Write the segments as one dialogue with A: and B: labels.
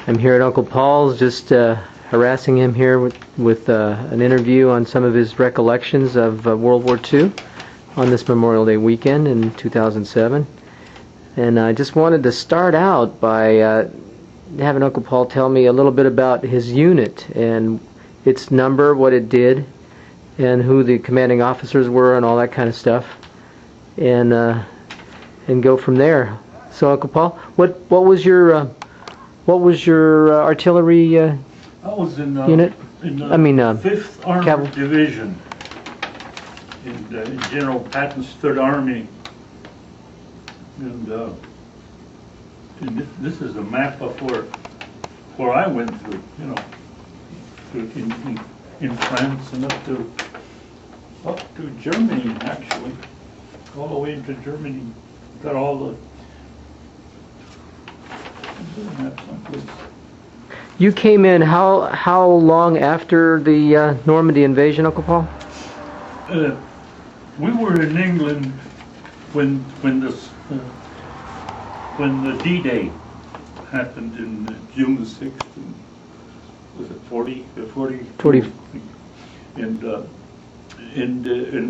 A: I'm here at Uncle Paul's, just harassing him here with an interview on some of his recollections of World War II on this Memorial Day weekend in 2007. And I just wanted to start out by having Uncle Paul tell me a little bit about his unit and its number, what it did, and who the commanding officers were, and all that kind of stuff, and go from there. So, Uncle Paul, what was your artillery
B: I was in
A: unit?
B: In the
A: I mean,
B: 5th Armored
A: cavalry.
B: Division in General Patton's 3rd Army, and this is a map of where I went through, you know, in France and up to Germany, actually, all the way into Germany. Got all the someplace.
A: You came in how long after the Normandy invasion, Uncle Paul?
B: We were in England when the D-Day happened in June the 6th. Was it 40?
A: 40.
B: And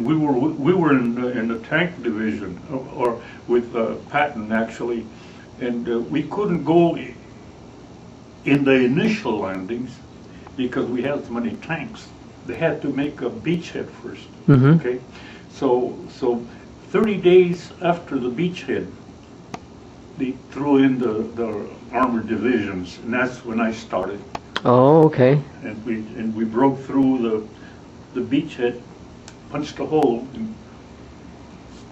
B: we were in the tank division, or with Patton actually, and we couldn't go in the initial landings because we had so many tanks. They had to make a beachhead first.
A: Mm-hmm.
B: Okay, so 30 days after the beachhead, they threw in the armored divisions, and that's when I started.
A: Oh, okay.
B: And we broke through the beachhead, punched a hole, and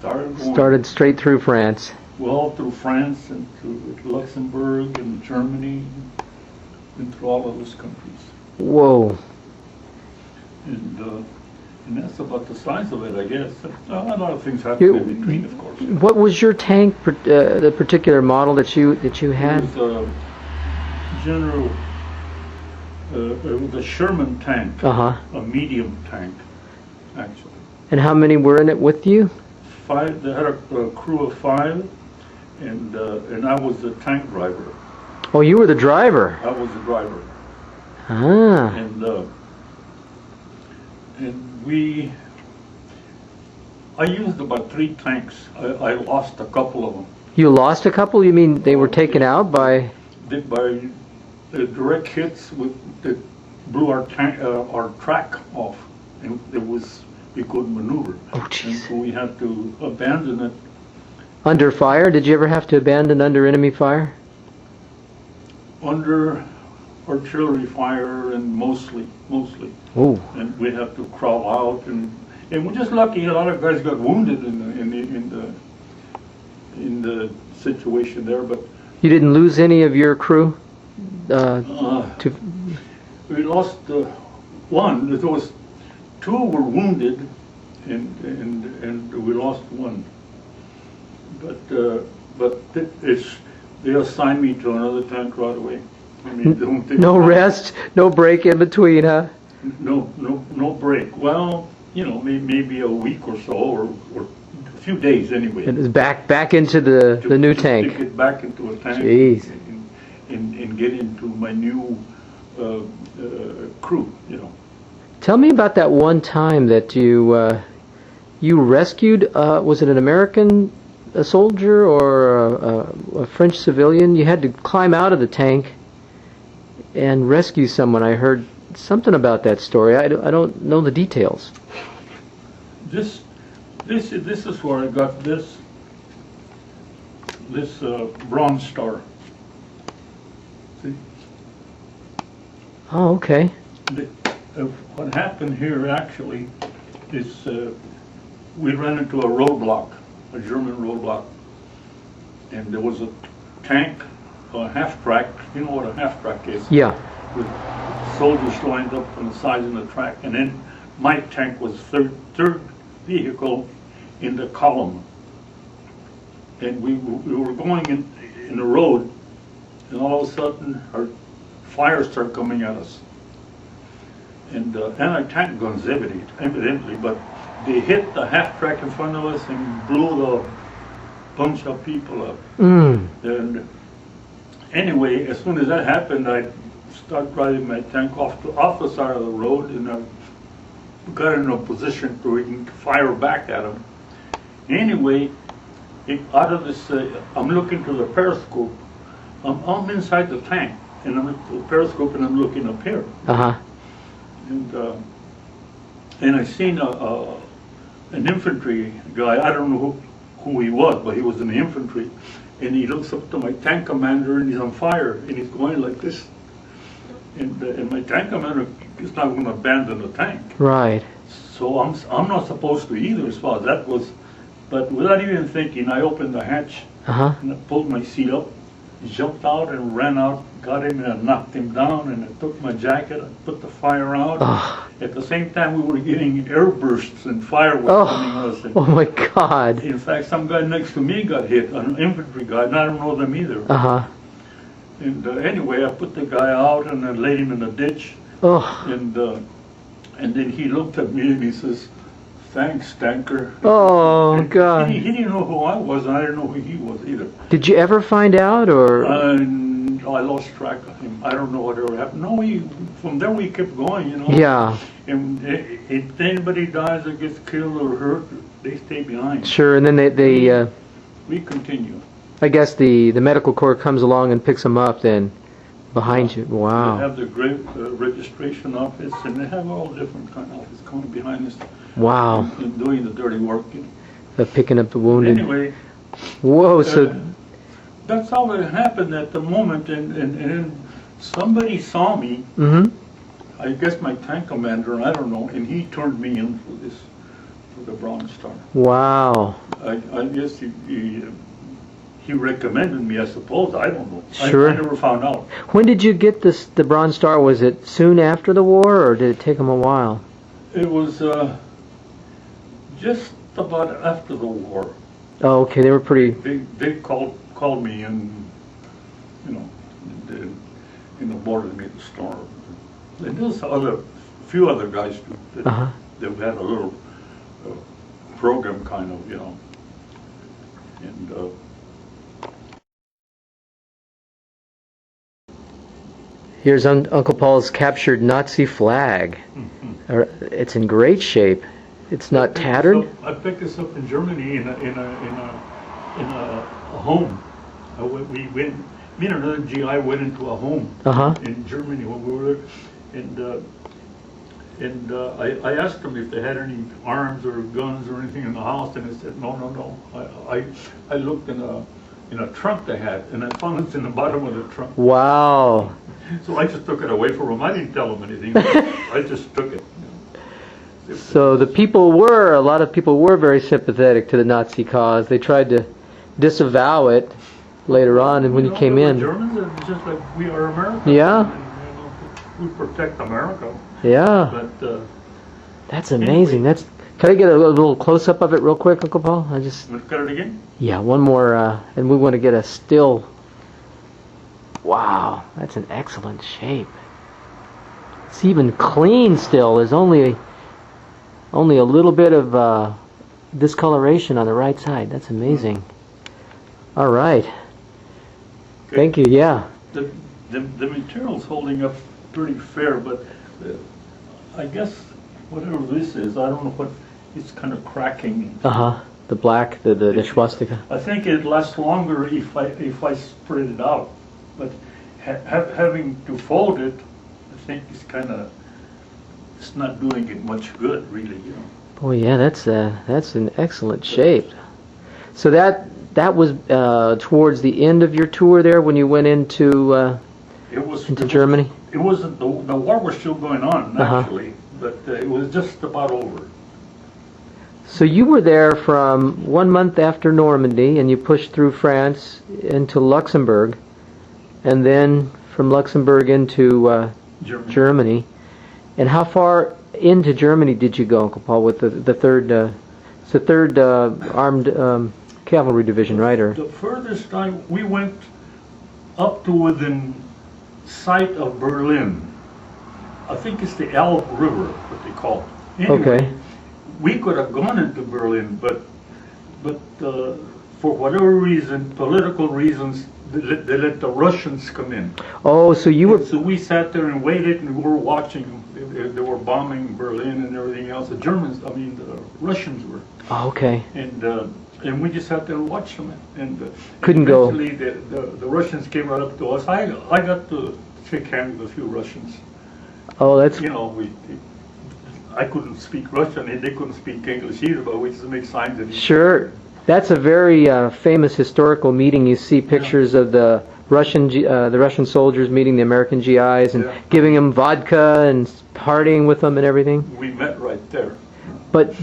B: started going.
A: Started straight through France.
B: Well, through France and through Luxembourg and Germany and through all of those countries.
A: Whoa.
B: And that's about the size of it, I guess. A lot of things happen in between, of course.
A: What was your tank, the particular model that you had?
B: It was it was a Sherman tank,
A: Uh-huh.
B: a medium tank, actually.
A: And how many were in it with you?
B: 5. They had a crew of 5, and I was the tank driver.
A: Oh, you were the driver.
B: I was the driver.
A: Ah.
B: And I used about 3 tanks. I lost a couple of them.
A: You lost a couple? You mean they were taken out by?
B: By the direct hits that blew our track off, and we couldn't maneuver.
A: Oh, jeez.
B: And so we had to abandon it.
A: Under fire? Did you ever have to abandon under enemy fire?
B: Under artillery fire, and mostly.
A: Oh.
B: And we'd have to crawl out, and we're just lucky. A lot of guys got wounded in the situation there, but
A: You didn't lose any of your crew?
B: we lost one. There was 2 were wounded, and we lost 1. But they assigned me to another tank right away. I mean,
A: No rest, no break in between, huh?
B: No break. Well, you know, maybe a week or so, or a few days anyway.
A: It was back into the new tank.
B: To get back into a tank.
A: Jeez.
B: And get into my new crew, you know.
A: Tell me about that one time that you rescued. Was it an American soldier or a French civilian? You had to climb out of the tank and rescue someone. I heard something about that story. I don't know the details.
B: This is where I got this Bronze Star. See?
A: Oh, okay.
B: What happened here actually is we ran into a roadblock, a German roadblock, and there was a tank, a half-track. You know what a half-track is?
A: Yeah.
B: With soldiers lined up on the sides of the track, and then my tank was third vehicle in the column, and we were going in the road, and all of a sudden our fire started coming at us, and anti-tank guns evidently, but they hit the half-track in front of us and blew the bunch of people up.
A: Mm.
B: And Anyway, as soon as that happened, I started driving my tank off the side of the road, and I got in a position where we can fire back at him. Anyway, out of this, I'm looking to the periscope. I'm inside the tank, and I'm at the periscope, and I'm looking up here.
A: Uh-huh.
B: And I seen an infantry guy. I don't know who he was, but he was in the infantry. And he looks up to my tank commander, and he's on fire, and he's going like this. And my tank commander is not going to abandon the tank.
A: Right.
B: So I'm not supposed to either, as far as that was. But without even thinking, I opened the hatch,
A: Uh-huh.
B: and I pulled my seat up, jumped out and ran out, got him, and I knocked him down, and I took my jacket, I put the fire out.
A: Oh.
B: At the same time, we were getting air bursts, and fire was coming at us. And
A: Oh my God.
B: in fact, some guy next to me got hit, an infantry guy, and I don't know them either.
A: Uh-huh.
B: And anyway, I put the guy out, and I laid him in a ditch,
A: Oh.
B: and then he looked at me, and he says, "Thanks, tanker."
A: Oh
B: And
A: God.
B: He didn't know who I was, and I didn't know who he was either.
A: Did you ever find out, or?
B: And I lost track of him. I don't know what ever happened. No, from there we kept going, you know.
A: Yeah.
B: And if anybody dies or gets killed or hurt, they stay behind.
A: Sure. And then they
B: We continue.
A: I guess the medical corps comes along and picks them up then behind you.
B: They
A: Wow.
B: have the great registration office, and they have all different kind of office coming behind us
A: Wow.
B: and doing the dirty work.
A: Picking up the wounded.
B: Anyway,
A: Whoa. So.
B: that's all that happened at the moment, and then somebody saw me.
A: Mm-hmm.
B: I guess my tank commander, I don't know, and he turned me in for the Bronze Star.
A: Wow.
B: I guess he recommended me, I suppose. I don't know.
A: Sure.
B: I never found out.
A: When did you get the Bronze Star? Was it soon after the war, or did it take them a while?
B: It was just about after the war.
A: Oh, okay. They were pretty.
B: They called me and, you know, and awarded me the star. And there's few other guys too that,
A: Uh-huh.
B: that had a little program kind of, you know. And
A: Here's Uncle Paul's captured Nazi flag. It's in great shape. It's not tattered.
B: I picked this up in Germany in a home. We went. Me and another GI went into a home
A: Uh-huh.
B: in Germany when we were there, and I asked them if they had any arms or guns or anything in the house, and they said no. I looked in a trunk they had, and I found it in the bottom of the trunk.
A: Wow.
B: So I just took it away from them. I didn't tell them anything. I just took it.
A: So a lot of people were very sympathetic to the Nazi cause. They tried to disavow it later on, and when you came
B: we're
A: in.
B: Germans, and just like we are Americans.
A: Yeah.
B: And, we protect America.
A: Yeah.
B: But
A: That's amazing. Can I get a little close up of it real quick, Uncle Paul?
B: let's cut it again.
A: Yeah, one more, and we want to get a still. Wow, that's an excellent shape. It's even clean still. There's only a little bit of discoloration on the right side. That's amazing. All right.
B: Okay.
A: Thank you. Yeah.
B: The material's holding up pretty fair, but I guess whatever this is, I don't know what. It's kind of cracking.
A: Uh-huh. The black, the swastika.
B: I think it lasts longer if I spread it out, but having to fold it, I think it's not doing it much good, really, you know.
A: Boy, yeah, that's an excellent shape. So that was towards the end of your tour there when you went into Germany.
B: It wasn't the war was still going on
A: Uh-huh.
B: actually, but it was just about over.
A: So you were there from 1 month after Normandy, and you pushed through France into Luxembourg, and then from Luxembourg into Germany. And how far into Germany did you go, Uncle Paul, with the third? It's the third armed cavalry division, right? Or
B: The furthest we went up to within sight of Berlin. I think it's the Elbe River, what they call it. Anyway,
A: okay.
B: we could have gone into Berlin, but for whatever reason, political reasons, they let the Russians come in.
A: Oh, so you were,
B: So we sat there and waited, and we were watching them. They were bombing Berlin and everything else. The Germans, I mean, the Russians were.
A: oh, okay.
B: And we just sat there and watched them. And
A: Couldn't go.
B: eventually the Russians came right up to us. I got to shake hands with a few Russians.
A: Oh, that's,
B: You know, I couldn't speak Russian, and they couldn't speak English either, but we just make signs. And
A: sure. That's a very famous historical meeting. You see pictures of the Russian soldiers meeting the American GIs and
B: Yeah.
A: giving them vodka and partying with them and everything.
B: we met right there.
A: But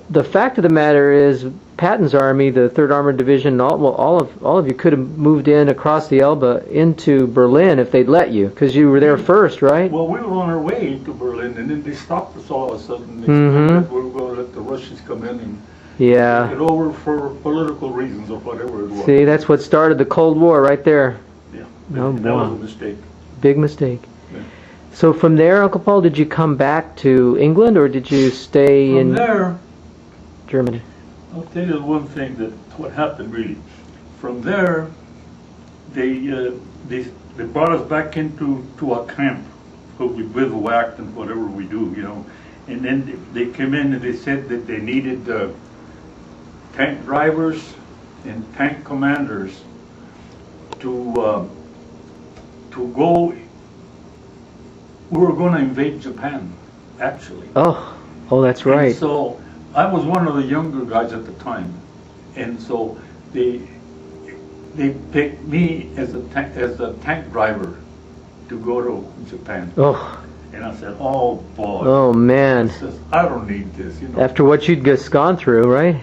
A: the fact of the matter is, Patton's army, the Third Armored Division, all of you could have moved in across the Elbe into Berlin if they'd let you, because you were there first, right?
B: Well, we were on our way to Berlin, and then they stopped us all of a sudden. They
A: Mhm.
B: said that we were going to let the Russians come in and
A: Yeah.
B: take it over for political reasons or whatever it was.
A: See, that's what started the Cold War right there.
B: Yeah.
A: Oh,
B: that was
A: boy.
B: a mistake.
A: Big mistake.
B: Yeah.
A: So from there, Uncle Paul, did you come back to England or did you stay
B: From
A: in
B: there,
A: Germany?
B: I'll tell you one thing that what happened really. From there, they brought us back into a camp, where we bivouacked and whatever we do, you know. And then they came in and they said that they needed tank drivers and tank commanders to go. We were going to invade Japan, actually.
A: Oh, that's
B: And
A: right.
B: so I was one of the younger guys at the time, and so they picked me as a tank driver to go to Japan.
A: Oh,
B: And I said, "Oh boy,
A: oh man.
B: I don't need this." You know.
A: After what you'd just gone through, right?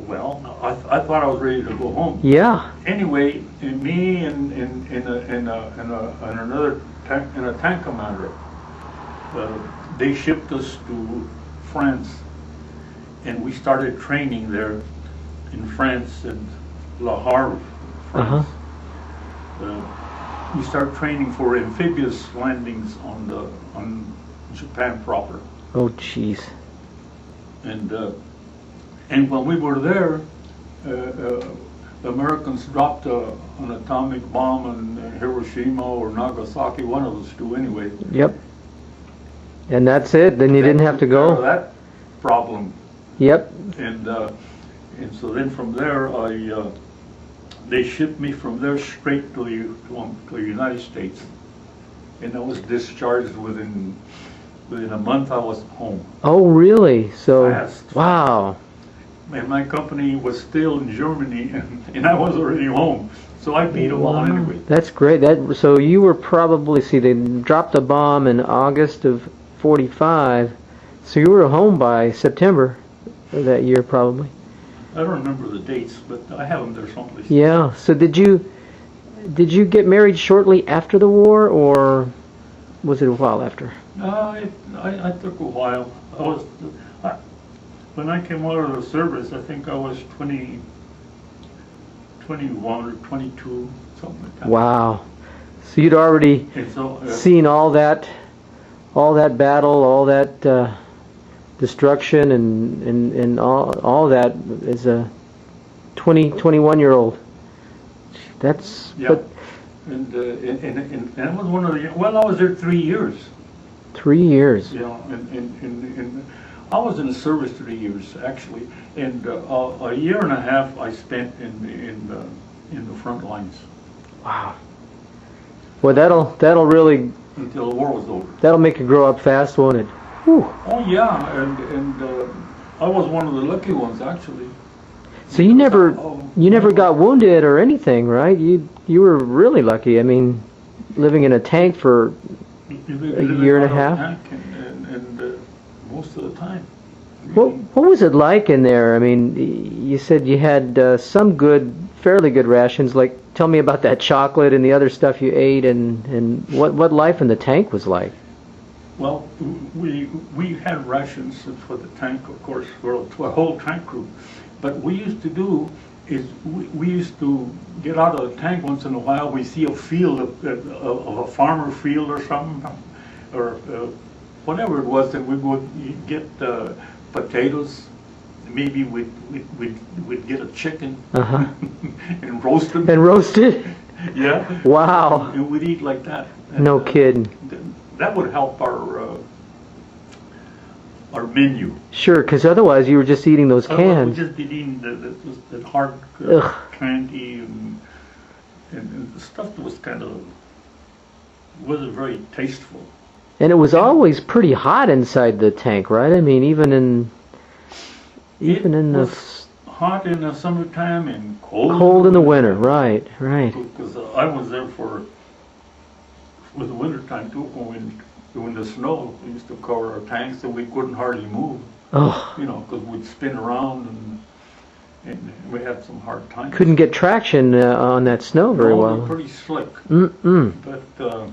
B: Well, I thought I was ready to go home.
A: Yeah.
B: Anyway, and me and another tank commander, they shipped us to France, and we started training there in France and Le Havre, France. We started training for amphibious landings on Japan proper,
A: Oh, jeez.
B: and when we were there, the Americans dropped an atomic bomb on Hiroshima or Nagasaki, one of those two anyway.
A: Yep. And that's it. Then you didn't have to
B: Took care of
A: go.
B: that problem,
A: Yep.
B: and so then from there, they shipped me from there straight to the United States, and I was discharged within a month. I was home,
A: Oh, really? So,
B: Fast.
A: wow.
B: and my company was still in Germany, and I was already home. So I beat them all anyway.
A: That's great. So you were probably, see, they dropped a bomb in August of 45. So you were home by September of that year, probably.
B: I don't remember the dates, but I have them there someplace.
A: Yeah. So did you get married shortly after the war, or was it a while after?
B: I took a while. When I came out of the service, I think I was 21 or 22, something like that.
A: Wow. So you'd already
B: And so,
A: seen all that battle, all that destruction, and all that as a 21-year-old. That's
B: yeah.
A: but
B: And I was one of the, well, I was there 3 years,
A: 3 years.
B: you know, and I was in the service 3 years, actually, and a year and a half I spent in the front lines
A: Wow. Well, that'll really
B: until the war was over.
A: that'll make you grow up fast, won't it? Whew.
B: Oh, yeah, and I was one of the lucky ones, actually.
A: So you never got wounded or anything, right? You were really lucky. I mean, living in a tank for
B: A
A: year and a half?
B: And most of the time.
A: what was it like in there? I mean, you said you had some fairly good rations. Like, tell me about that chocolate and the other stuff you ate, and what life in the tank was like.
B: Well, we had rations for the tank, of course, for a whole tank crew. But we used to do is we used to get out of the tank once in a while. We see a field of a farmer field or something, or whatever it was, and we would get potatoes. Maybe we'd get a chicken
A: Uh-huh.
B: and roast them.
A: And roasted.
B: Yeah.
A: Wow.
B: And we'd eat like that. And,
A: No kidding.
B: That would help our menu.
A: Sure, because otherwise you were just eating those
B: Otherwise, we'd
A: cans.
B: just be eating the hard
A: Ugh.
B: candy and the stuff that was wasn't very tasteful.
A: And it was always pretty hot inside the tank, right? I mean, even in
B: It
A: the
B: was hot in the summertime and
A: cold in the winter, right? Right.
B: Because I was there for the winter time too. When the snow, we used to cover our tanks and we couldn't hardly move.
A: Oh,
B: You know, because we'd spin around and we had some hard times.
A: couldn't get traction on that snow very
B: No,
A: well.
B: they're pretty slick.
A: Mm-mm.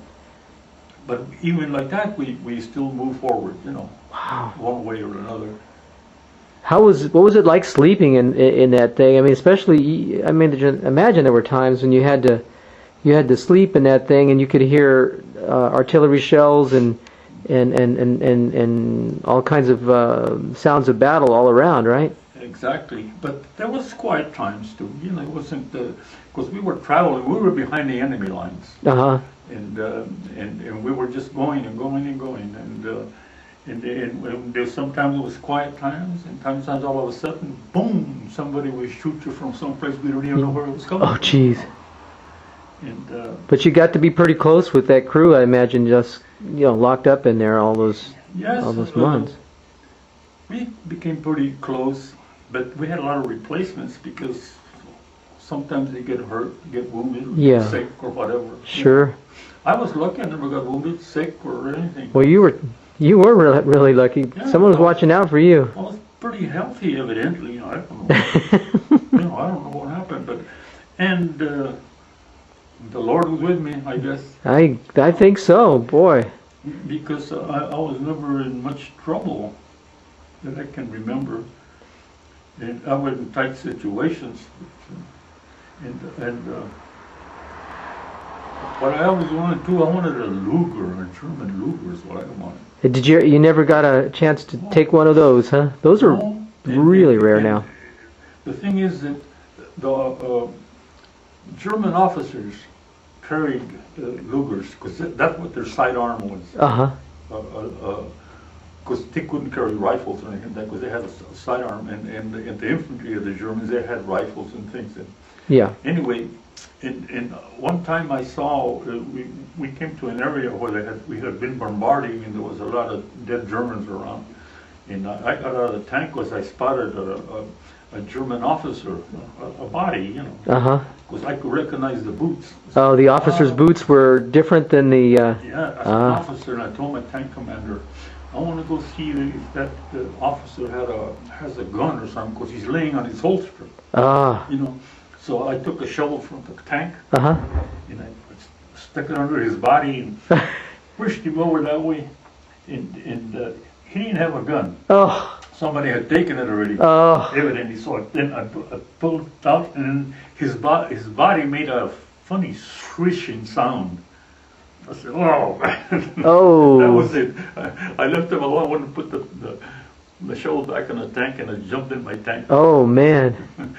B: But even like that, we still move forward. You know,
A: Wow.
B: one way or another.
A: What was it like sleeping in that thing? I mean, especially, I mean, imagine there were times when you had to sleep in that thing and you could hear artillery shells and all kinds of sounds of battle all around, right?
B: Exactly. But there was quiet times too. You know, it wasn't because we were traveling. We were behind the enemy lines,
A: Uh-huh.
B: and we were just going and going and going and there sometimes it was quiet times, and sometimes all of a sudden, boom! Somebody would shoot you from someplace we don't even know where it was coming.
A: Oh, jeez.
B: And
A: But you got to be pretty close with that crew, I imagine, just, locked up in there all those
B: yes,
A: months.
B: we became pretty close, but we had a lot of replacements because sometimes they get hurt, get wounded, or
A: Yeah.
B: get sick or whatever.
A: Sure.
B: I was lucky; I never got wounded, sick, or anything.
A: Well, you were really lucky.
B: Yeah,
A: Someone was
B: I was-
A: watching out for you.
B: I was pretty healthy, evidently. I don't know. I don't know what happened, and the Lord was with me, I guess,
A: I think so, boy.
B: because I was never in much trouble that I can remember. And I was in tight situations, and what I always wanted to, I wanted a Luger, a German Luger is what I wanted.
A: Did you never got a chance to take one of those, huh? Those are
B: No,
A: really rare now.
B: The thing is that the German officers carried Lugers because that's what their sidearm was.
A: Uh-huh.
B: Because they couldn't carry rifles or anything like that because they had a sidearm, and the infantry of the Germans, they had rifles and things. And
A: Yeah.
B: anyway, and one time I saw we came to an area where we had been bombarding and there was a lot of dead Germans around. And I got out of the tank because I spotted a German officer, a body,
A: Uh-huh.
B: because I could recognize the boots.
A: Oh, the officers' boots were different than the,
B: Yeah, as an officer, and I told my tank commander, I want to go see if that officer has a gun or something, because he's laying on his holster,
A: ah,
B: So I took a shovel from the tank,
A: uh-huh.
B: and I stuck it under his body and pushed him over that way, and he didn't have a gun.
A: Oh,
B: Somebody had taken it already.
A: oh,
B: Evidently, so then I pulled it out, and then his body made a funny swishing sound. I said, "Oh,
A: oh.
B: that was it." I left him alone. I wouldn't put the shovel back in the tank, and I jumped in my tank.
A: Oh, man.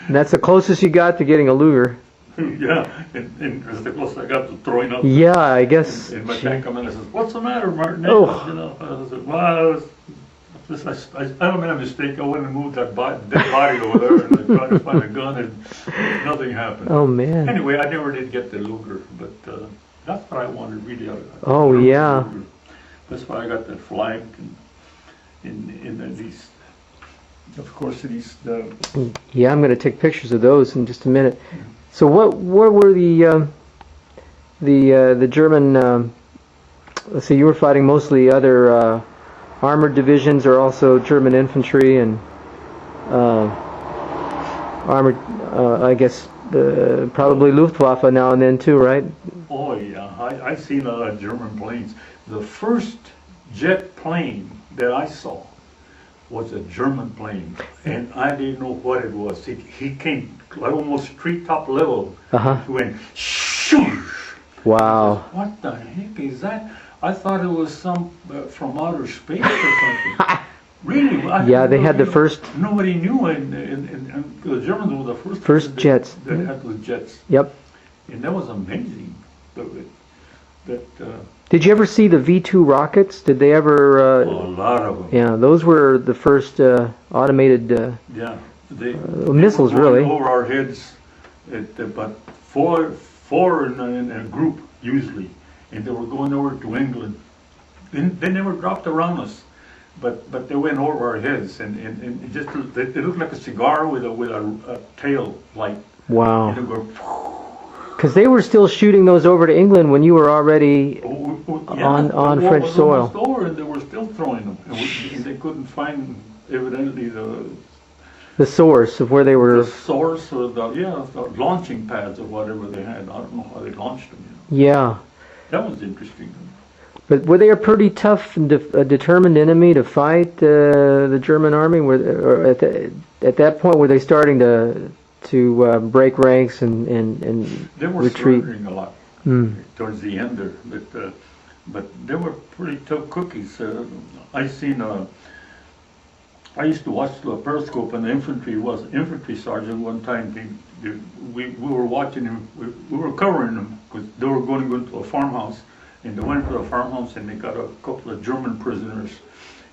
A: That's the closest you got to getting a Luger.
B: Yeah, and that's the closest I got to throwing up.
A: Yeah, I guess.
B: And my tank commander says, "What's the matter, Martin?"
A: Oh.
B: I said, "Well, I made a mistake. I went and moved that dead body over there, and I tried to find a gun, and nothing happened."
A: Oh, man.
B: Anyway, I never did get the Luger, but that's what I wanted really.
A: Oh, yeah.
B: Luger. That's why I got that flag, and then these, of course, these.
A: Yeah, I'm going to take pictures of those in just a minute. So what were the German, let's see, you were fighting mostly other armored divisions or also German infantry and armored, I guess, probably Luftwaffe now and then too, right?
B: Oh yeah, I've seen a lot of German planes. The first jet plane that I saw was a German plane, and I didn't know what it was. He came like almost treetop level.
A: Uh-huh.
B: He went shoosh.
A: Wow.
B: What the heck is that? I thought it was some from outer space or something. Really?
A: Yeah, they had the first.
B: Nobody knew, and the Germans were the first
A: First jets.
B: that had those jets.
A: Yep.
B: And that was amazing.
A: Did you ever see the V-2 rockets? Did they ever?
B: A lot of them.
A: Yeah, those were the first automated
B: Yeah, they
A: missiles,
B: were going
A: really.
B: over our heads, but four in a group usually, and they were going over to England. They never dropped around us, but they went over our heads, and it just it looked like a cigar with a tail light.
A: Wow.
B: And it would go,
A: Because they were still shooting those over to England when you were already
B: yeah,
A: on
B: the war
A: French
B: was
A: soil.
B: almost over, and they were still throwing them, and they couldn't find evidently
A: the source of where they
B: the
A: were.
B: source or the launching pads or whatever they had. I don't know how they launched them.
A: Yeah.
B: That was interesting.
A: But were they a pretty tough and determined enemy to fight the German army? Or at that point, were they starting to break ranks and
B: They were
A: retreat?
B: surrendering a lot
A: Mm.
B: towards the end there, but they were pretty tough cookies. I used to watch the Periscope, and the infantry sergeant one time. We were watching him. We were covering them because they were going to go into a farmhouse, and they went to the farmhouse and they got a couple of German prisoners,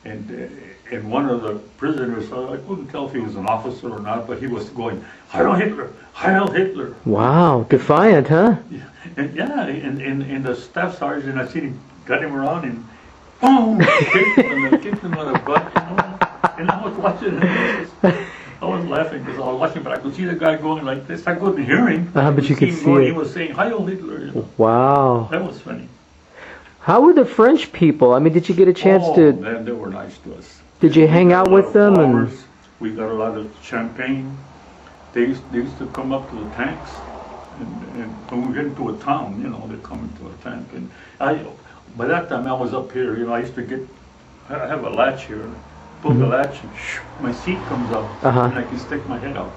B: and one of the prisoners, I couldn't tell if he was an officer or not, but he was going, "Heil Hitler! Heil Hitler!"
A: Wow, defiant, huh?
B: And the staff sergeant, I seen him, got him around and boom, kicked him on the butt, you know. And I was watching it. I was laughing because I was watching, but I could see the guy going like this. I couldn't hear him.
A: But you could
B: him
A: see
B: going,
A: it.
B: He was saying, "Heil Hitler!" You know.
A: Wow.
B: That was funny.
A: How were the French people? I mean, did you get a chance to?
B: Man, they were nice to us.
A: Did you hang
B: We got
A: out
B: a lot
A: with
B: of
A: them?
B: flowers. We got a lot of champagne. They used to come up to the tanks, and when we get into a town, you know, they come into a tank. And by that time I was up here. You know, I used to I have a latch here. Pull the latch, and my seat comes up, and I can stick my head out.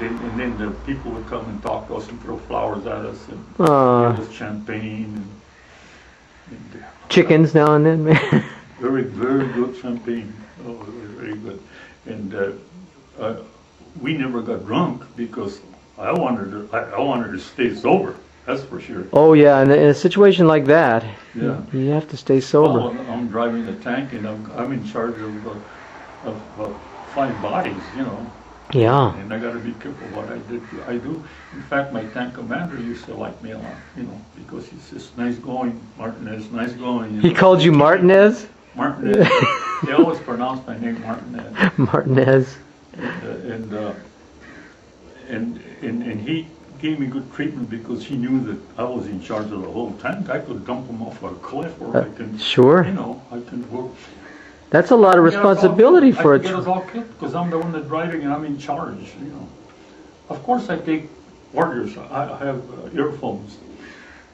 B: And then the people would come and talk to us and throw flowers at us and give us champagne and
A: Chickens now and then, man.
B: very, very good champagne. Oh, very good. And we never got drunk because I wanted to stay sober. That's for sure.
A: Oh yeah, in a situation like that,
B: Yeah.
A: you have to stay sober.
B: Well, I'm driving the tank, and I'm in charge of 5 bodies, you know.
A: Yeah.
B: And I got to be careful what I do. In fact, my tank commander used to like me a lot, you know, because he says, "Nice going, Martinez, nice going." You
A: He
B: know.
A: called you Martinez?
B: Martinez. They always pronounce my name Martinez.
A: Martinez.
B: And he gave me good treatment because he knew that I was in charge of the whole tank. I could dump him off a cliff, or I can,
A: Sure.
B: you know, I can work.
A: That's a lot of responsibility for
B: I
A: a.
B: can get us all killed because I'm the one that's driving and I'm in charge, you know. Of course, I take orders. I have earphones,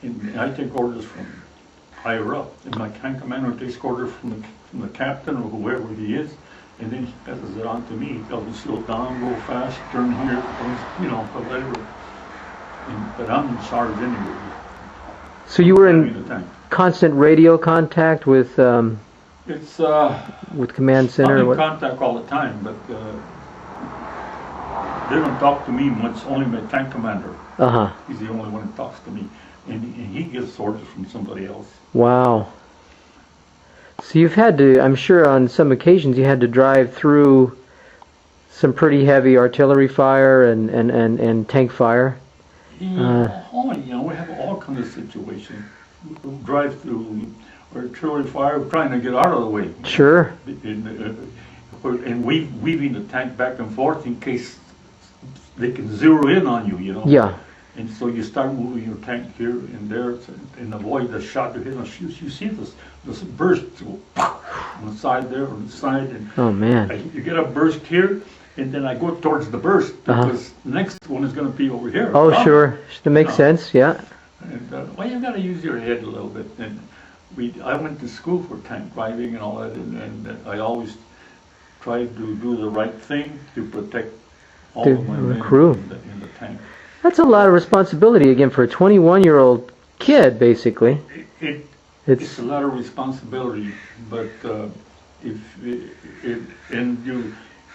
B: and I take orders from higher up. And my tank commander takes orders from the captain or whoever he is, and then he passes it on to me. He tells me slow down, go fast, turn here, you know, whatever. But I'm in charge anyway.
A: So you were
B: Driving
A: in
B: the tank.
A: constant radio contact with
B: It's
A: command center.
B: I'm in
A: What?
B: contact all the time, but they don't talk to me much. Only my tank commander.
A: Uh-huh.
B: He's the only one who talks to me, and he gets orders from somebody else.
A: Wow. So you've had to, I'm sure on some occasions you had to drive through some pretty heavy artillery fire and tank fire.
B: Yeah, you know, we have all kinds of situations. We drive through artillery fire, trying to get out of the way.
A: Sure.
B: And weaving the tank back and forth in case they can zero in on you, you know.
A: Yeah.
B: And so you start moving your tank here and there and avoid the shot to hit us. You see this burst go on the side there, on the side, and
A: Oh man.
B: you get a burst here, and then I go towards the burst because the next one is going to be over here.
A: Oh sure. That makes
B: No.
A: sense. Yeah.
B: And well, you got to use your head a little bit. And I went to school for tank driving and all that, and I always tried to do the right thing to protect all
A: The
B: of my men
A: crew.
B: in the tank.
A: That's a lot of responsibility again for a 21-year-old kid, basically.
B: It's
A: It's
B: a lot of responsibility, but if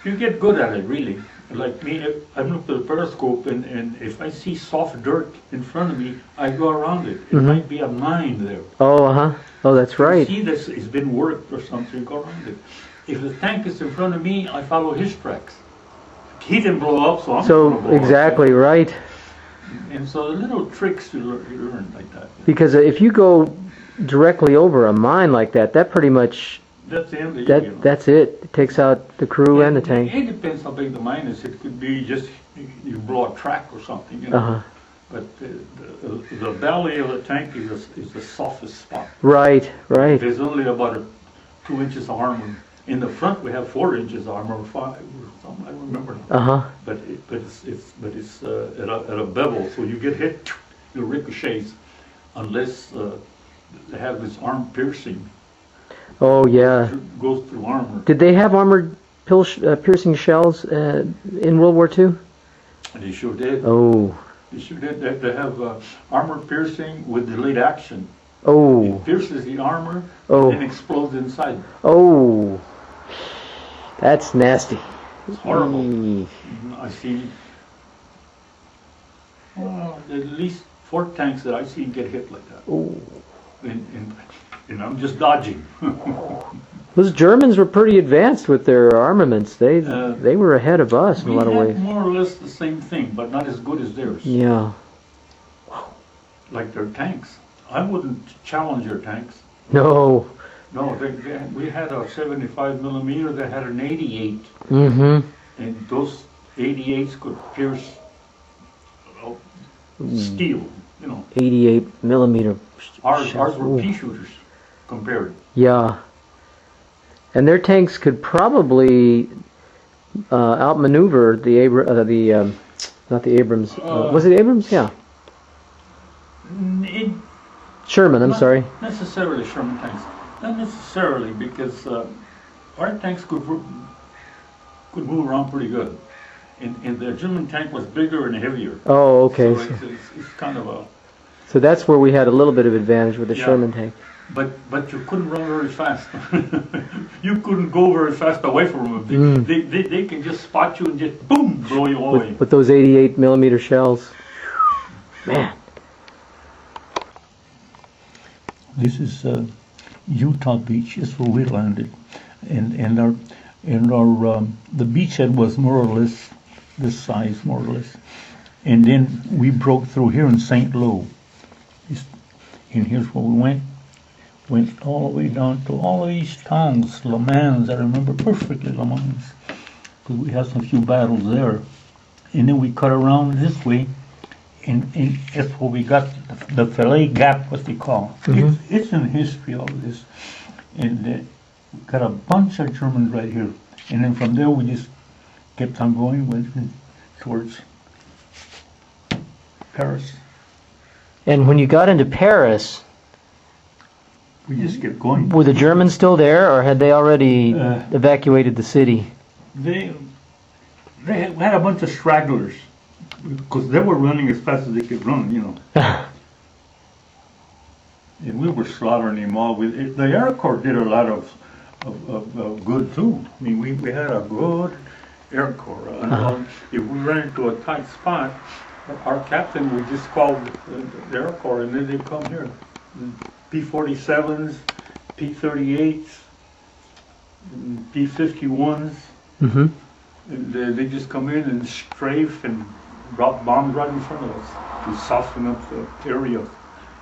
B: You get good at it, really. Like me, I look at the periscope, and if I see soft dirt in front of me, I go around it. It might be a mine there.
A: Oh, uh-huh. Oh, that's right.
B: See this, it's been worked or something, go around it. If the tank is in front of me, I follow his tracks. He didn't blow up, so I'm gonna
A: So,
B: blow up.
A: exactly right.
B: And so the little tricks you learn like that.
A: Because if you go directly over a mine like that, that pretty much,
B: That's the end of it, you know.
A: that's it. It takes out the crew and the tank.
B: It depends how big the mine is. It could be just, you blow a track or something, you know.
A: Uh-huh.
B: But the belly of the tank is the softest spot.
A: Right, right.
B: There's only about 2 inches of armor. In the front, we have 4 inches armor, or 5, or something, I don't remember.
A: Uh-huh.
B: But it's at a bevel, so you get hit, it ricochets, unless they have this arm piercing.
A: Oh, yeah.
B: Goes through armor.
A: Did they have armored piercing shells in World War II?
B: They sure did.
A: Oh,
B: They sure did. They have armor piercing with delayed action.
A: oh,
B: It pierces the armor
A: Oh.
B: and then explodes inside.
A: oh. That's nasty.
B: It's horrible.
A: Eee.
B: I see at least 4 tanks that I've seen get hit like that.
A: Oh.
B: And I'm just dodging.
A: Those Germans were pretty advanced with their armaments. They were ahead of us in a
B: We
A: lot of
B: had
A: ways.
B: more or less the same thing, but not as good as theirs.
A: Yeah.
B: Like their tanks. I wouldn't challenge their tanks.
A: No.
B: No, we had a 75 millimeter that had an 88,
A: Mm-hmm.
B: and those 88s could pierce steel, you know.
A: 88 millimeter.
B: Ours were
A: Ooh.
B: pea shooters compared.
A: Yeah. And their tanks could probably outmaneuver not the Abrams. Was it Abrams? Yeah.
B: It,
A: Sherman, I'm
B: not
A: sorry.
B: necessarily Sherman tanks. Not necessarily, because our tanks could move around pretty good. And the German tank was bigger and heavier.
A: Oh, okay.
B: So it's kind of a...
A: So that's where we had a little bit of advantage with the
B: Yeah.
A: Sherman tank.
B: But you couldn't run very fast. You couldn't go very fast away from them. They can just spot you and just boom, blow you away.
A: With those 88 millimeter shells. Man.
B: This is Utah Beach. It's where we landed, and our the beachhead was more or less this size, more or less, and then we broke through here in St. Louis. And here's where we went all the way down to all of these towns, Le Mans. I remember perfectly Le Mans, because we had some few battles there, and then we cut around this way. And that's where we got the Fillet Gap, what they call. It's in history, all of this. And we got a bunch of Germans right here. And then from there, we just kept on going, went towards Paris.
A: And when you got into Paris,
B: We just kept going.
A: were the Germans still there, or had they already evacuated the city?
B: They had a bunch of stragglers, because they were running as fast as they could run, you know. And we were slaughtering them all. The Air Corps did a lot of good too. I mean, we had a good Air Corps. If we ran into a tight spot, our captain would just call the Air Corps, and then they'd come here. P-47s, P-38s, P-51s.
A: Mm-hmm.
B: And they just come in and strafe and drop bombs right in front of us to soften up the area.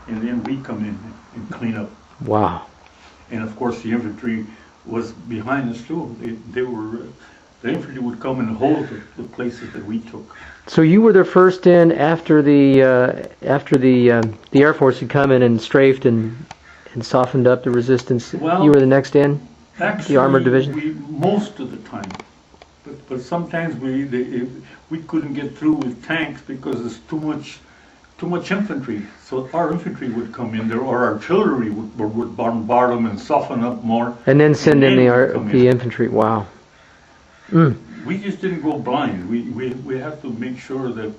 B: And then we come in and clean up.
A: Wow.
B: And of course, the infantry was behind us too. The infantry would come and hold the places that we took.
A: So you were the first in after the Air Force had come in and strafed and softened up the resistance.
B: Well,
A: you were the next in,
B: Actually,
A: the armored division.
B: Most of the time, but sometimes we couldn't get through with tanks because there's too much infantry. So our infantry would come in there, or artillery would bombard them and soften up more.
A: And then send in
B: then we'd come
A: the infantry. Wow.
B: We just didn't go blind. We have to make sure that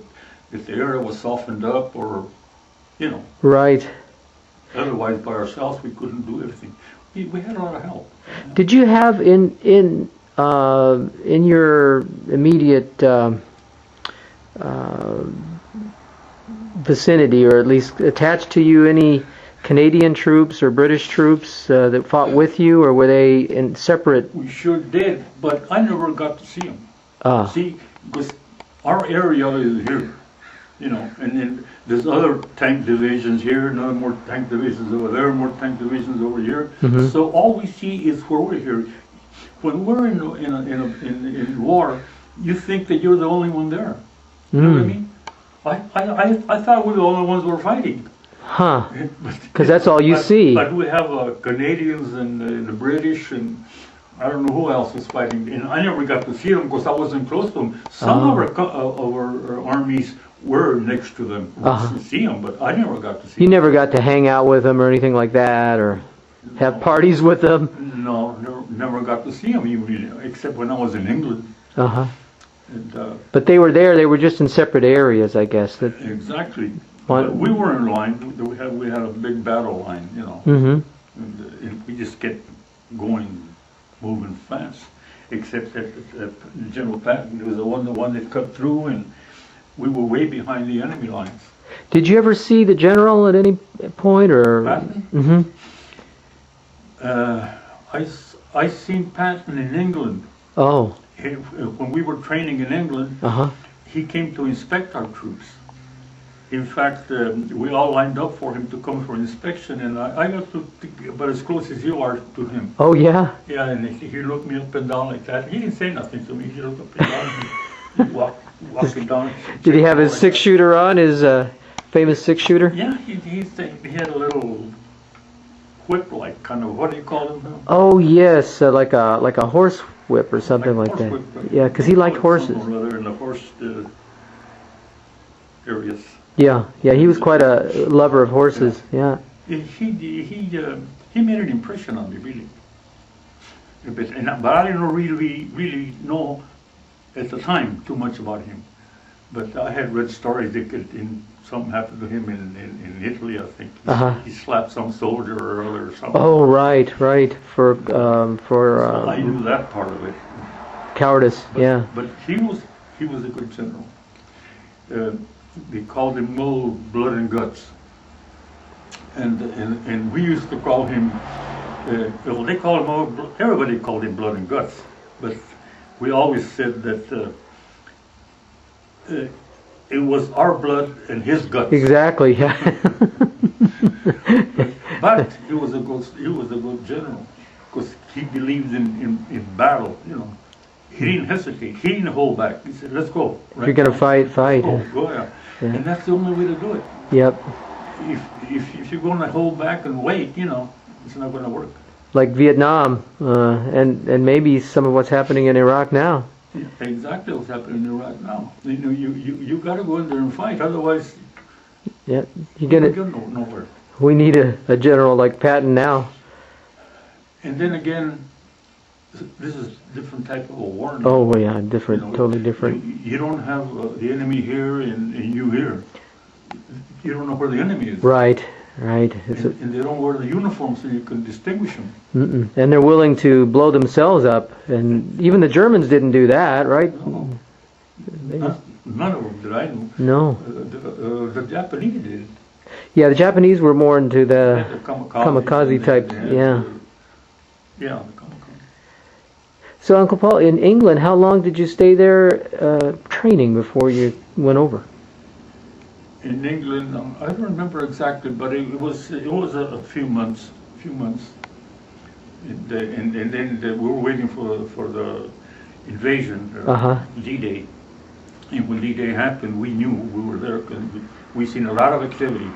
B: if the area was softened up, or
A: Right.
B: otherwise by ourselves we couldn't do everything. We had a lot of help.
A: Did you have in in your immediate uh, vicinity, or at least attached to you, any Canadian troops or British troops that fought with you, or were they in separate?
B: We sure did, but I never got to see them.
A: Ah,
B: See, because our area is here, you know, and then there's other tank divisions here, and other more tank divisions over there, more tank divisions over here.
A: Mhm.
B: So all we see is where we're here. When we're in war, you think that you're the only one there. You know what I
A: Mm.
B: mean? I thought we were the only ones who were fighting.
A: Huh.
B: But-
A: 'Cause that's all you
B: but-
A: see.
B: But we have Canadians and the British and I don't know who else is fighting. And I never got to see them because I wasn't close to them. Some
A: Oh.
B: of our armies were next to them
A: Uh-huh.
B: to see them, but I never got to see
A: You
B: them.
A: never got to hang out with them or anything like that, or have parties with them?
B: No, never got to see them, even, except when I was in England.
A: Uh huh.
B: And,
A: But they were there. They were just in separate areas, I guess. That.
B: exactly.
A: What-
B: But we were in line. We had a big battle line, you know.
A: Mm-hmm.
B: And we just kept going, moving fast. Except that General Patton was the one that cut through, and we were way behind the enemy lines.
A: Did you ever see the general at any point, or?
B: Patton?
A: Mm-hmm.
B: I seen Patton in England.
A: Oh.
B: When we were training in England,
A: Uh huh.
B: he came to inspect our troops. In fact, we all lined up for him to come for inspection, and I got to about as close as you are to him.
A: Oh yeah.
B: Yeah, and he looked me up and down like that. He didn't say nothing to me. He looked up and down. And he walking down.
A: Did he have his
B: like that.
A: six-shooter on? His famous six-shooter?
B: Yeah, he had a little whip-like kind of. What do you call them now?
A: Oh yes, like a horse whip or something like
B: horse
A: that.
B: whip, but
A: Yeah, because he liked horses.
B: something or other in the horse areas.
A: Yeah, yeah, he was quite a lover of horses. Yeah.
B: He made an impression on me, really. But I didn't really know at the time too much about him. But I had read stories that something happened to him in Italy, I think.
A: Uh-huh.
B: He slapped some soldier or other or something.
A: Oh right. For
B: So I knew that part of it.
A: cowardice.
B: But,
A: Yeah.
B: But he was a good general. They called him Old Blood and Guts. And we used to call him, well, they called him everybody called him Blood and Guts, but we always said that it was our blood and his guts.
A: Exactly. Yeah.
B: But he was a good general because he believed in battle. You know, he didn't hesitate. He didn't hold back. He said, "Let's go."
A: If you're gonna fight.
B: Go, yeah.
A: Yeah.
B: And that's the only way to do it.
A: Yep.
B: If you're going to hold back and wait, you know, it's not going to work.
A: Like Vietnam, and maybe some of what's happening in Iraq now.
B: Yeah, exactly what's happening in Iraq now. You know, you got to go in there and fight. Otherwise,
A: Yeah. You're
B: you're
A: gonna.
B: going nowhere.
A: We need a general like Patton now.
B: And then again, this is a different type of a war. now.
A: Oh well, yeah, different,
B: You know,
A: totally different.
B: You don't have the enemy here and you here. You don't know where the enemy is.
A: Right. It's
B: And they don't wear the uniform so you can distinguish them.
A: and they're willing to blow themselves up, and even the Germans didn't do that, right?
B: No. None of them did I know.
A: No.
B: The Japanese did.
A: Yeah, the Japanese were more into
B: They
A: the.
B: had the
A: kamikaze type,
B: they had
A: yeah.
B: Yeah, the kamikaze.
A: So, Uncle Paul, in England, how long did you stay there training before you went over?
B: In England, I don't remember exactly, but it was a few months. And then we were waiting for the invasion,
A: Uh-huh.
B: D-Day. And when D-Day happened, we knew we were there because we seen a lot of activity,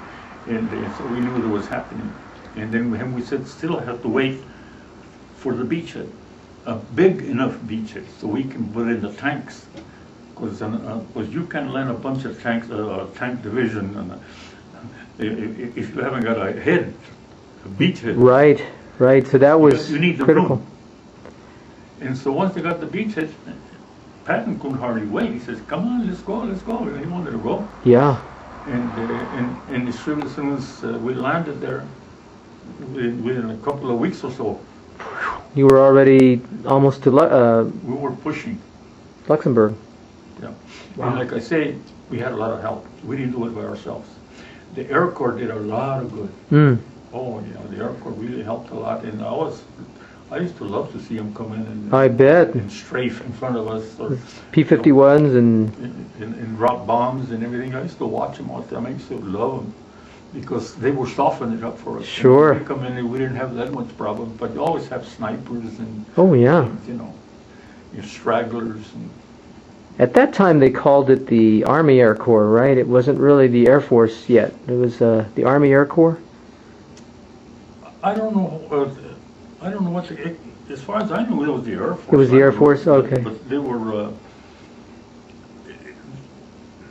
B: and so we knew it was happening. And then we said, still have to wait for the beachhead, a big enough beachhead, so we can put in the tanks. Because you can land a bunch of tanks, tank division, and if you haven't got a head, a beachhead.
A: Right. So that was
B: You need the
A: critical.
B: room. And so once they got the beachhead, Patton couldn't hardly wait. He says, "Come on, let's go." And he wanted to go.
A: Yeah.
B: And as soon as we landed there, within a couple of weeks or so,
A: You were already almost to
B: We were pushing.
A: Luxembourg.
B: Yeah.
A: Wow.
B: And like I say, we had a lot of help. We didn't do it by ourselves. The Air Corps did a lot of good.
A: Mm.
B: Oh, yeah, the Air Corps really helped a lot, and I used to love to see them come in
A: I bet.
B: and strafe in front of us, or
A: P-51s and
B: and drop bombs and everything. I used to watch them all the time. I used to love them because they were softening it up for us.
A: Sure.
B: And we come in and we didn't have that much problem, but you always have snipers and
A: oh yeah.
B: things, you know, your stragglers and.
A: At that time, they called it the Army Air Corps, right? It wasn't really the Air Force yet. It was the Army Air Corps.
B: I don't know. I don't know what. As far as I knew, it was the Air Force.
A: It was the
B: I
A: Air
B: don't know,
A: Force? Okay.
B: But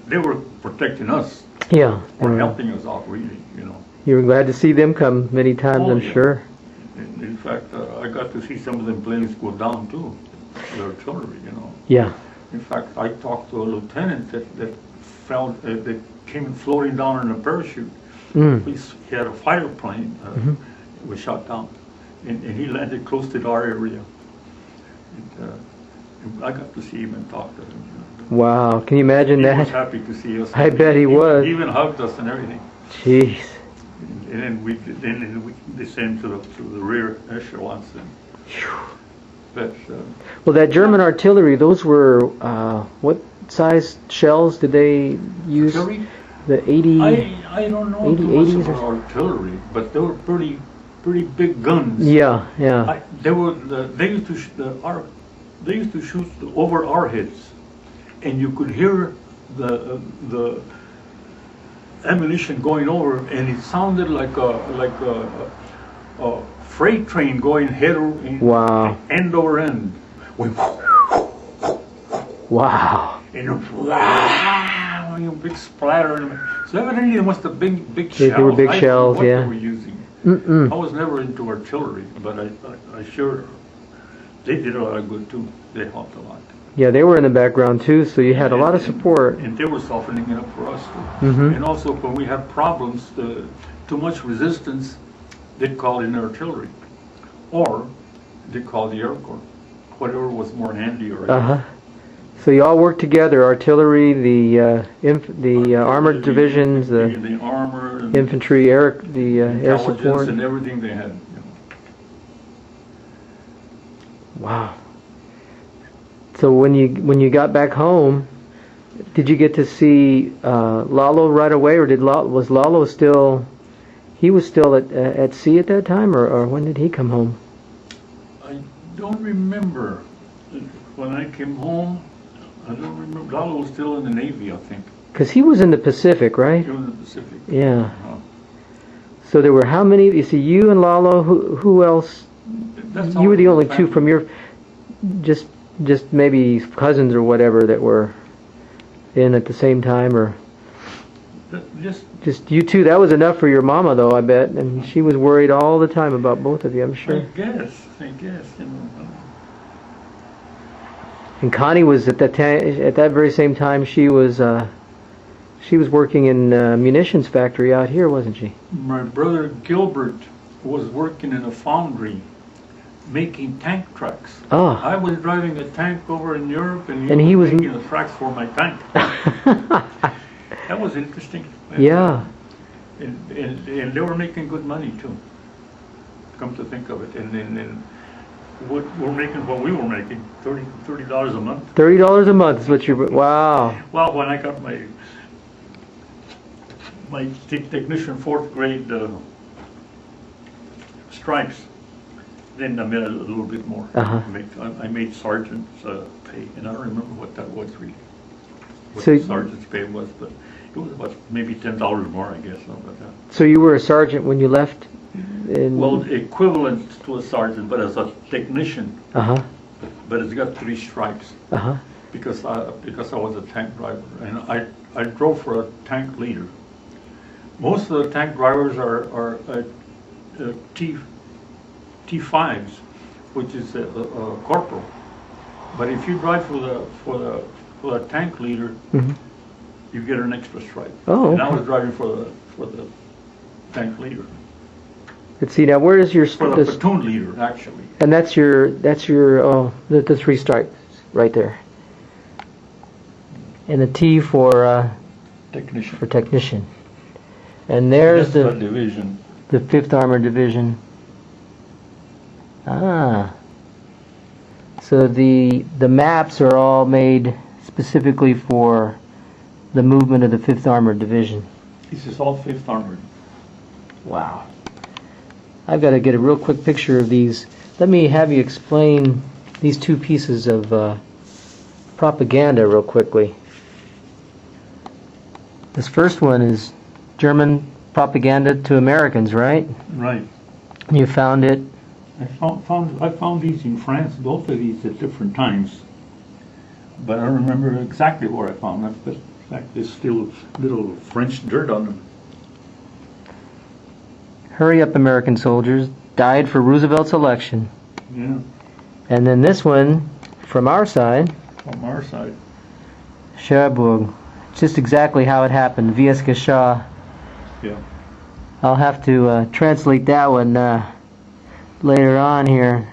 B: they were protecting us
A: Yeah.
B: or helping us out, really. You know.
A: You were glad to see them come many times,
B: Oh,
A: I'm
B: yeah.
A: sure.
B: In fact, I got to see some of them planes go down too, the artillery. You know.
A: Yeah.
B: In fact, I talked to a lieutenant that that came floating down in a parachute.
A: Mm.
B: He had a fighter plane. It was shot down, and he landed close to our area. And I got to see him and talk to him.
A: Wow. Can you imagine
B: He was
A: that?
B: happy to see us.
A: I bet he was.
B: He even hugged us and everything.
A: Jeez.
B: And then we descend to the rear echelons. And but
A: Well, that German artillery, those were, what size shells did they use?
B: artillery,
A: The 80?
B: I don't know
A: 80,
B: too much
A: 80s or
B: about artillery, but they were pretty big guns.
A: Yeah, yeah.
B: They used to shoot over our heads, and you could hear the ammunition going over, and it sounded like a freight train going
A: Wow.
B: end over end.
A: Wow.
B: And wow, a big splatter. So evidently they must have big
A: They
B: shells.
A: were big
B: I don't know
A: shells,
B: what
A: yeah.
B: they were using.
A: Mm-mm.
B: I was never into artillery, but I sure they did a lot of good too. They helped a lot.
A: Yeah, they were in the background too, so you had a lot of support.
B: And they were softening it up for us too.
A: Mhm.
B: And also when we had problems, too much resistance, they'd call in artillery, or they'd call the Air Corps, whatever was more handy. Or
A: Uh-huh. So you all worked together, artillery, the armored divisions,
B: the armor, and
A: infantry, air
B: intelligence,
A: support.
B: and everything they had. You know.
A: Wow. So when you got back home, did you get to see Lalo right away, or was Lalo still? He was still at sea at that time, or when did he come home?
B: I don't remember. When I came home, I don't remember. Lalo was still in the Navy, I think.
A: Because he was in the Pacific, right?
B: He was in the Pacific.
A: Yeah.
B: Uh-huh.
A: So there were how many? You see, you and Lalo. Who else?
B: That's
A: You were the
B: all
A: only two
B: family.
A: from your, just maybe cousins or whatever that were in at the same time, or just you two. That was enough for your mama, though, I bet, and she was worried all the time about both of you, I'm sure.
B: I guess, you know.
A: And Connie was at that very same time. She was working in a munitions factory out here, wasn't she?
B: My brother Gilbert was working in a foundry making tank tracks.
A: Ah.
B: I was driving a tank over in Europe, and
A: And he was
B: making the tracks for my tank. That was interesting.
A: Yeah.
B: And they were making good money too. Come to think of it, and what we were making $30 a month.
A: $30 a month is what you. Wow.
B: Well, when I got my technician 4th grade stripes, then I made a little bit more.
A: Uh-huh.
B: I made sergeant's pay, and I don't remember what that was really. What
A: So-
B: the sergeant's pay was, but it was about maybe $10 more, I guess, something like that.
A: So you were a sergeant when you left?
B: Well, equivalent to a sergeant, but as a technician.
A: Uh-huh.
B: But it's got 3 stripes
A: Uh-huh.
B: because I was a tank driver, and I drove for a tank leader. Most of the tank drivers are T5s, which is a corporal. But if you drive for the tank leader,
A: Mhm.
B: you get an extra stripe.
A: Oh,
B: And I
A: okay.
B: was driving for the tank leader.
A: Let's see now. Where is your
B: For the platoon leader, actually.
A: and that's your the 3 stripes right there. And the T for
B: Technician.
A: technician. And there's
B: That's the division.
A: the 5th Armored Division. Ah. So the maps are all made specifically for the movement of the 5th Armored Division.
B: This is all 5th Armored.
A: Wow. I've got to get a real quick picture of these. Let me have you explain these 2 pieces of propaganda real quickly. This first one is German propaganda to Americans, right?
B: Right.
A: You found it.
B: I found these in France, both of these at different times. But I don't remember exactly where I found them. But in fact, there's still little French dirt on them.
A: Hurry up, American soldiers. Died for Roosevelt's election.
B: Yeah,
A: And then this one, from our side,
B: from our side.
A: Cherbourg. Just exactly how it happened. Vieska Shah.
B: Yeah.
A: I'll have to translate that one later on here.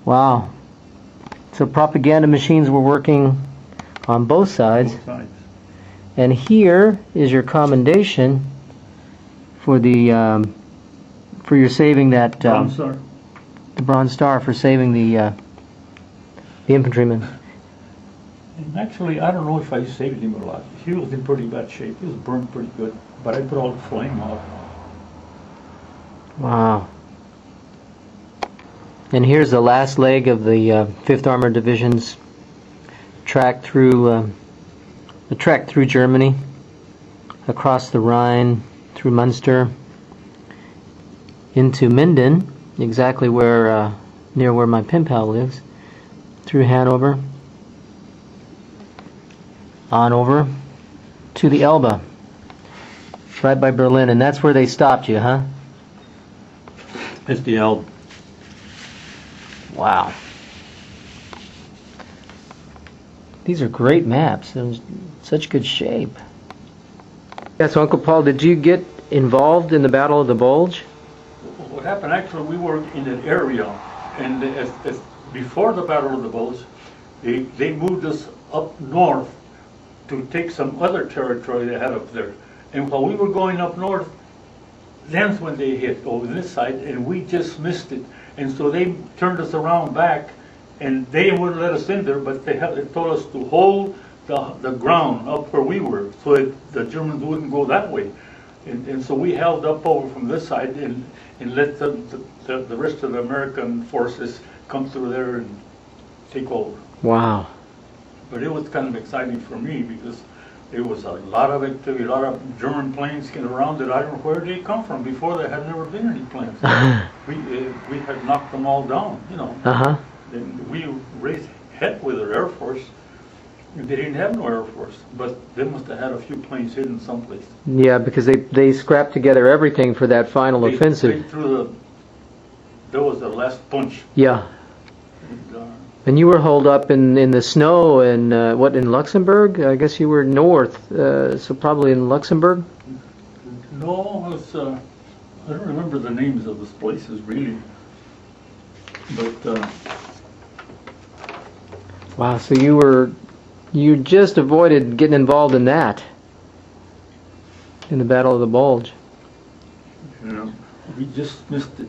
A: Wow. So propaganda machines were working on both sides.
B: Both sides.
A: And here is your commendation for the for your saving that
B: Bronze Star.
A: the Bronze Star for saving the infantryman.
B: And actually, I don't know if I saved him a lot. He was in pretty bad shape. He was burned pretty good. But I put all the flame out.
A: Wow. And here's the last leg of the 5th Armored Division's trek through Germany, across the Rhine, through Munster, into Minden, exactly where near where my pen pal lives, through Hanover, on over to the Elbe, right by Berlin, and that's where they stopped you, huh?
B: It's the Elbe.
A: Wow. These are great maps. They're in such good shape. Yeah, so Uncle Paul, did you get involved in the Battle of the Bulge?
B: What happened, actually, we were in that area, and as before the Battle of the Bulge, they moved us up north to take some other territory they had up there. And while we were going up north, that's when they hit over this side, and we just missed it. And so they turned us around back, and they wouldn't let us in there, but they told us to hold the ground up where we were, so that the Germans wouldn't go that way. And so we held up over from this side and let the rest of the American forces come through there and take over.
A: Wow.
B: But it was kind of exciting for me because there was a lot of activity, a lot of German planes getting around that I don't know where they come from. Before there had never been any planes. We had knocked them all down, you know.
A: Uh-huh.
B: And we raised heck with their Air Force. They didn't have no Air Force, but they must have had a few planes hidden someplace.
A: Yeah, because they scrapped together everything for that final
B: They
A: offensive.
B: threw there was the last punch.
A: Yeah.
B: And,
A: And you were holed up in the snow in in Luxembourg? I guess you were north, so probably in Luxembourg?
B: no, it was, I don't remember the names of those places really. But
A: Wow, so you just avoided getting involved in that, in the Battle of the Bulge.
B: you know, we just missed it.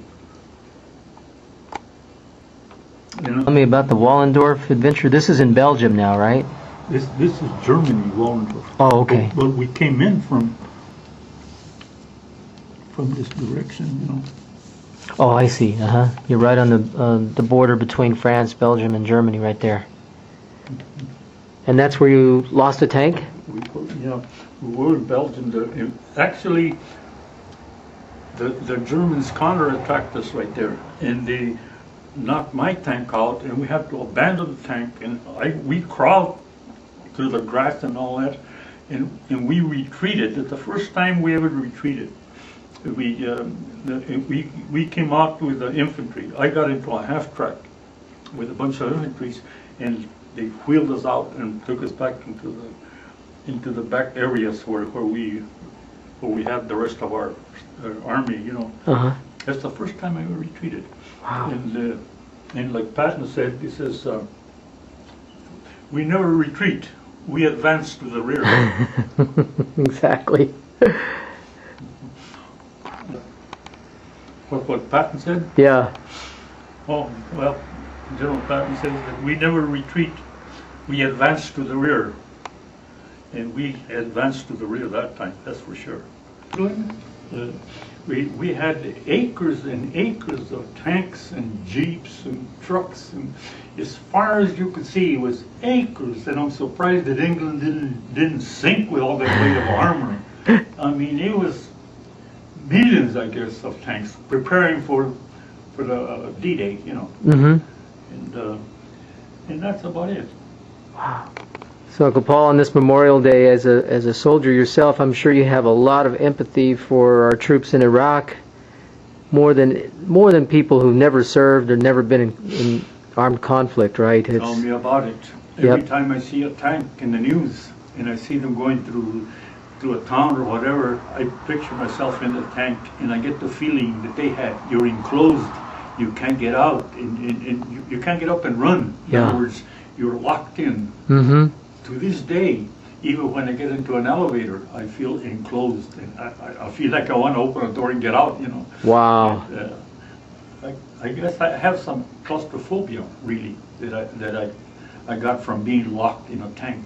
B: You know,
A: Tell me about the Wallendorf adventure. This is in Belgium now, right?
B: this is Germany, Wallendorf.
A: Oh, okay.
B: But we came in from this direction, you know.
A: Oh, I see. Uh-huh. You're right on the border between France, Belgium, and Germany right there. And that's where you lost a tank?
B: We were in Belgium. Actually, the Germans counterattacked us right there, and they knocked my tank out, and we had to abandon the tank. And we crawled through the grass and all that, and we retreated. It's the first time we ever retreated. We came out with the infantry. I got into a half track with a bunch of infantry, and they wheeled us out and took us back into the back areas where we where we had the rest of our army, you know.
A: Uh-huh.
B: That's the first time I ever retreated.
A: Wow.
B: And like Patton said, he says, we never retreat, we advance to the rear.
A: Exactly.
B: What Patton said?
A: Yeah.
B: Oh, well, General Patton says that we never retreat, we advance to the rear. And we advanced to the rear that time, that's for sure. We had acres and acres of tanks and jeeps and trucks, and as far as you could see was acres. And I'm surprised that England didn't sink with all that weight of armor. I mean, it was millions, I guess, of tanks preparing for the D-Day, you know.
A: Mm-hmm.
B: And that's about it.
A: Wow. So, Uncle Paul, on this Memorial Day, as a soldier yourself, I'm sure you have a lot of empathy for our troops in Iraq, more than people who've never served or never been in armed conflict, right?
B: Tell me about it. Every time I see a tank in the news and I see them going through a town or whatever, I picture myself in the tank and I get the feeling that they had. You're enclosed, you can't get out, and you can't get up and run. In other words, you're locked in.
A: Mm-hmm.
B: To this day, even when I get into an elevator, I feel enclosed, and I feel like I want to open a door and get out, you know.
A: Wow.
B: And, I guess I have some claustrophobia, really, that I got from being locked in a tank.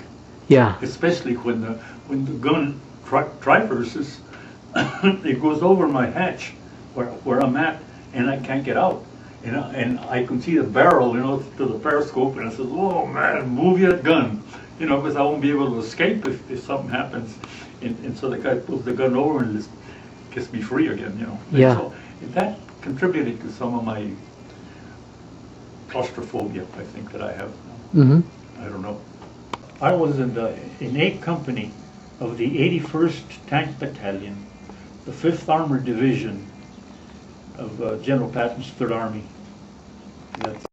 A: Yeah.
B: Especially when the gun traverses, it goes over my hatch where I'm at, and I can't get out. And I can see the barrel, you know, through the periscope, and I said, "Oh man, move your gun," you know, because I won't be able to escape if something happens. And so the guy pulls the gun over and just gets me free again, you know.
A: Yeah.
B: So that contributed to some of my claustrophobia, I think, that I have.
A: Mm-hmm.
B: I don't know. I was in A Company of the 81st Tank Battalion, the 5th Armored Division of General Patton's Third Army. That's